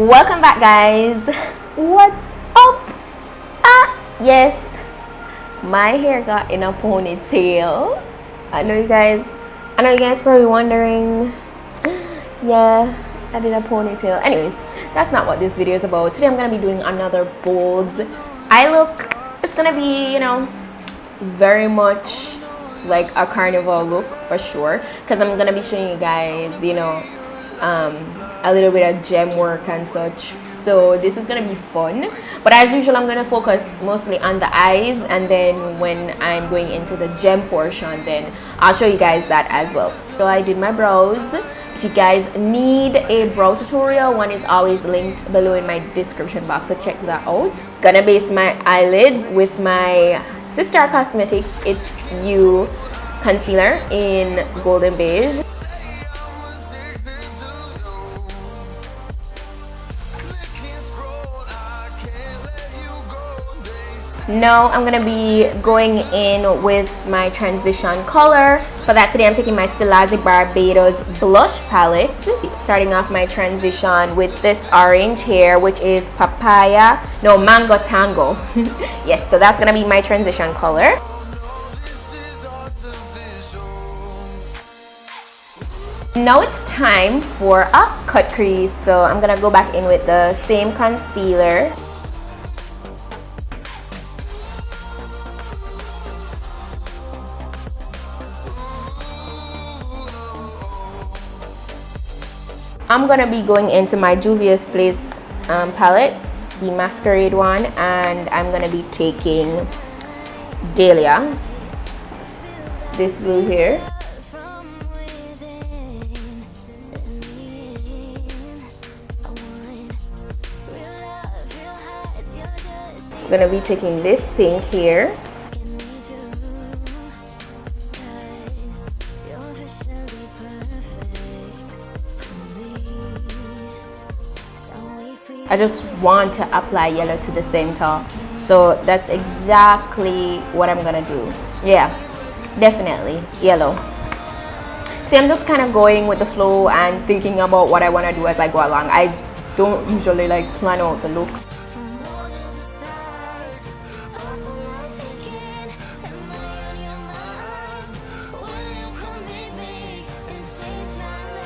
Welcome back, guys. What's up? Yes, my hair got in a ponytail. I know you guys probably wondering. Yeah, I did a ponytail. Anyways, that's not what this video is about. Today I'm gonna be doing another bold eye look. It's gonna be, you know, very much like a carnival look for sure, because I'm gonna be showing you guys, you know, a little bit of gem work and such. So this is gonna be fun, but as usual I'm gonna focus mostly on the eyes, and then when I'm going into the gem portion, then I'll show you guys that as well. So I did my brows. If you guys need a brow tutorial, one is always linked below in my description box, so check that out. Gonna base my eyelids with my Sistar Cosmetics It's You concealer in golden beige. Now I'm gonna be going in with my transition color. For that, today I'm taking my Stilazzi Barbados blush palette, starting off my transition with this orange here, which is mango tango. Yes, so that's gonna be my transition color. Now it's time for a cut crease, so I'm gonna go back in with the same concealer. I'm gonna be going into my Juvias Place palette, the Masquerade one, and I'm gonna be taking Dahlia, this blue here. I'm gonna be taking this pink here. I just want to apply yellow to the center, so that's exactly what I'm gonna do. Yeah, definitely yellow. See, I'm just kind of going with the flow and thinking about what I want to do as I go along. I don't usually like plan out the looks.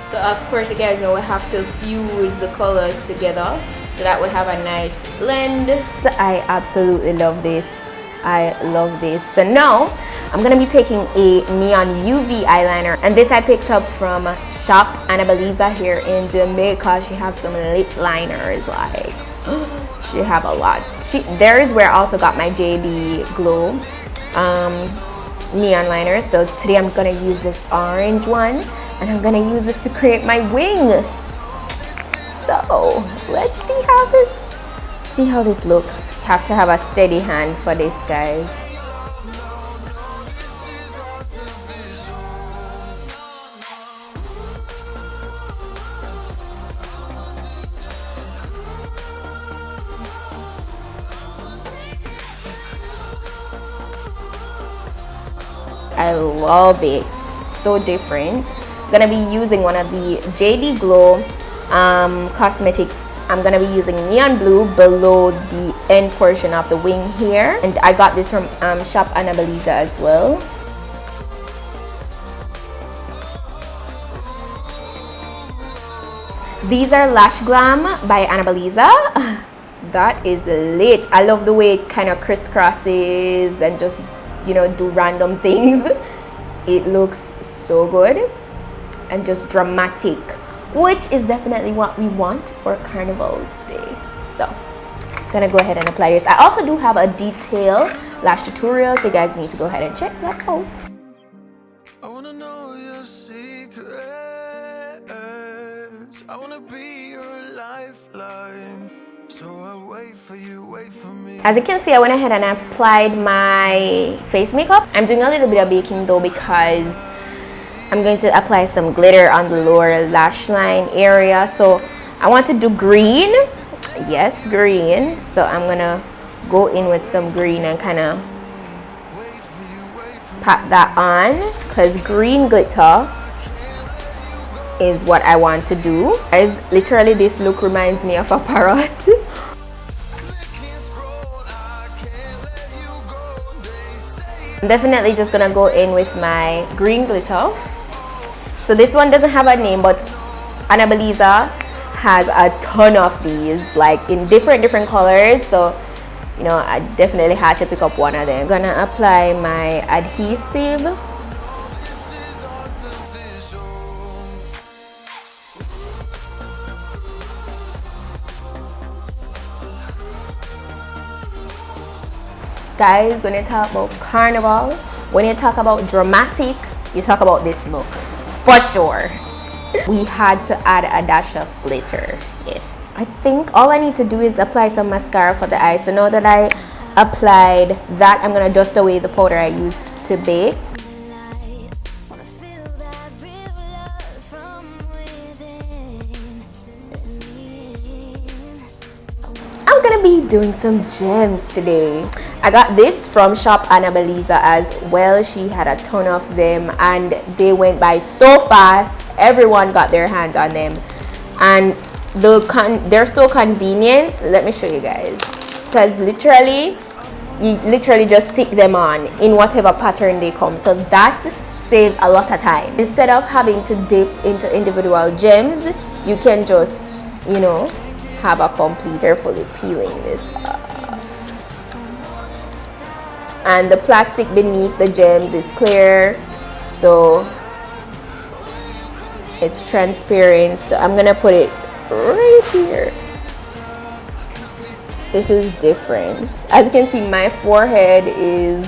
So of course, you guys know we have to fuse the colors together so that we have a nice blend. So I absolutely love this. I love this. So now I'm gonna be taking a neon UV eyeliner, and this I picked up from shop Annebelleza here in Jamaica. She have some lip liners, like she have a lot. There is where I also got my JD Glow neon liners. So today I'm gonna use this orange one, and I'm gonna use this to create my wing. So let's see how this looks. Have to have a steady hand for this, guys. I love it. It's so different. I'm gonna be using one of the JD Glow cosmetics. I'm gonna be using neon blue below the end portion of the wing here, and I got this from shop Annebelleza as well. These are Lash Glam by Annebelleza. That is lit. I love the way it kind of crisscrosses and just, you know, do random things. It looks so good and just dramatic, which is definitely what we want for Carnival Day. So I'm gonna go ahead and apply this. I also do have a detailed lash tutorial, so you guys need to go ahead and check that out. I wanna know your secrets. I wanna be your lifeline. So I wait for you, wait for me. As you can see, I went ahead and applied my face makeup. I'm doing a little bit of baking though, because I'm going to apply some glitter on the lower lash line area. So I want to do green. Yes, green. So I'm gonna go in with some green and kind of pat that on, because green glitter is what I want to do. Guys, literally this look reminds me of a parrot. I'm definitely just gonna go in with my green glitter. So this one doesn't have a name, but Annebelleza has a ton of these, like in different colors. So you know, I definitely had to pick up one of them. I'm gonna apply my adhesive. Guys, when you talk about Carnival, when you talk about dramatic, you talk about this look for sure. We had to add a dash of glitter. Yes, I think all I need to do is apply some mascara for the eyes. So now that I applied that, I'm gonna dust away the powder I used to bake. I'm gonna be doing some gems today. I got this from shop Annebelleza as well. She had a ton of them and they went by so fast. Everyone got their hands on them, and they're so convenient. Let me show you guys, because you literally just stick them on in whatever pattern they come, so that saves a lot of time. Instead of having to dip into individual gems, you can just, you know, have a complete. Carefully peeling this off. And the plastic beneath the gems is clear, so it's transparent. So I'm gonna put it right here. This is different. As you can see, my forehead is,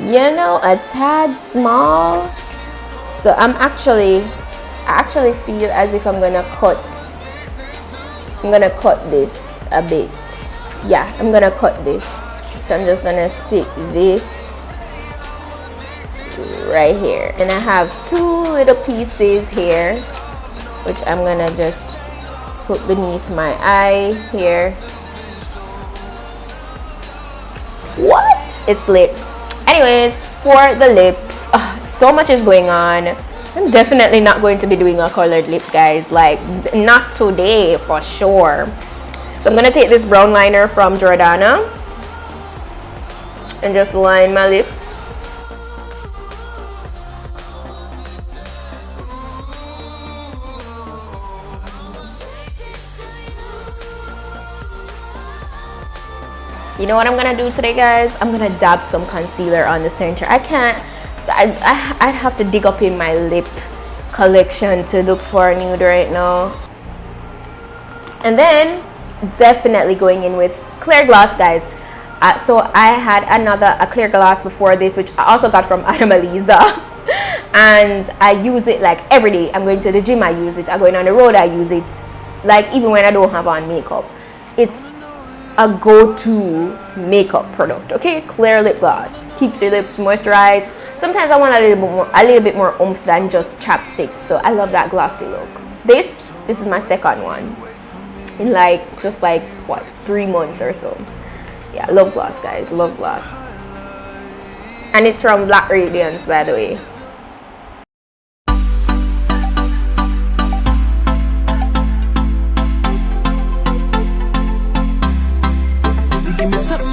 you know, a tad small, so I actually feel as if I'm gonna cut this a bit. Yeah, I'm gonna cut this. So I'm just gonna stick this right here, and I have two little pieces here which I'm gonna just put beneath my eye here. What? It's lit. Anyways, for the lips, so much is going on. I'm definitely not going to be doing a colored lip, guys, like not today for sure. So I'm gonna take this brown liner from Jordana and just line my lips. You know what I'm gonna do today, guys? I'm gonna dab some concealer on the center. I'd have to dig up in my lip collection to look for a nude right now. And then definitely going in with clear gloss, guys. So I had a clear gloss before this, which I also got from Annebelleza. And I use it like every day. I'm going to the gym, I use it. I'm going on the road, I use it. Like even when I don't have on makeup. It's a go-to makeup product, okay? Clear lip gloss keeps your lips moisturized. Sometimes I want a little bit more oomph than just chapstick, so I love that glossy look. This is my second one in just like what, 3 months or so. Yeah, love gloss, guys, love gloss. And it's from Black Radiance, by the way. Give me something,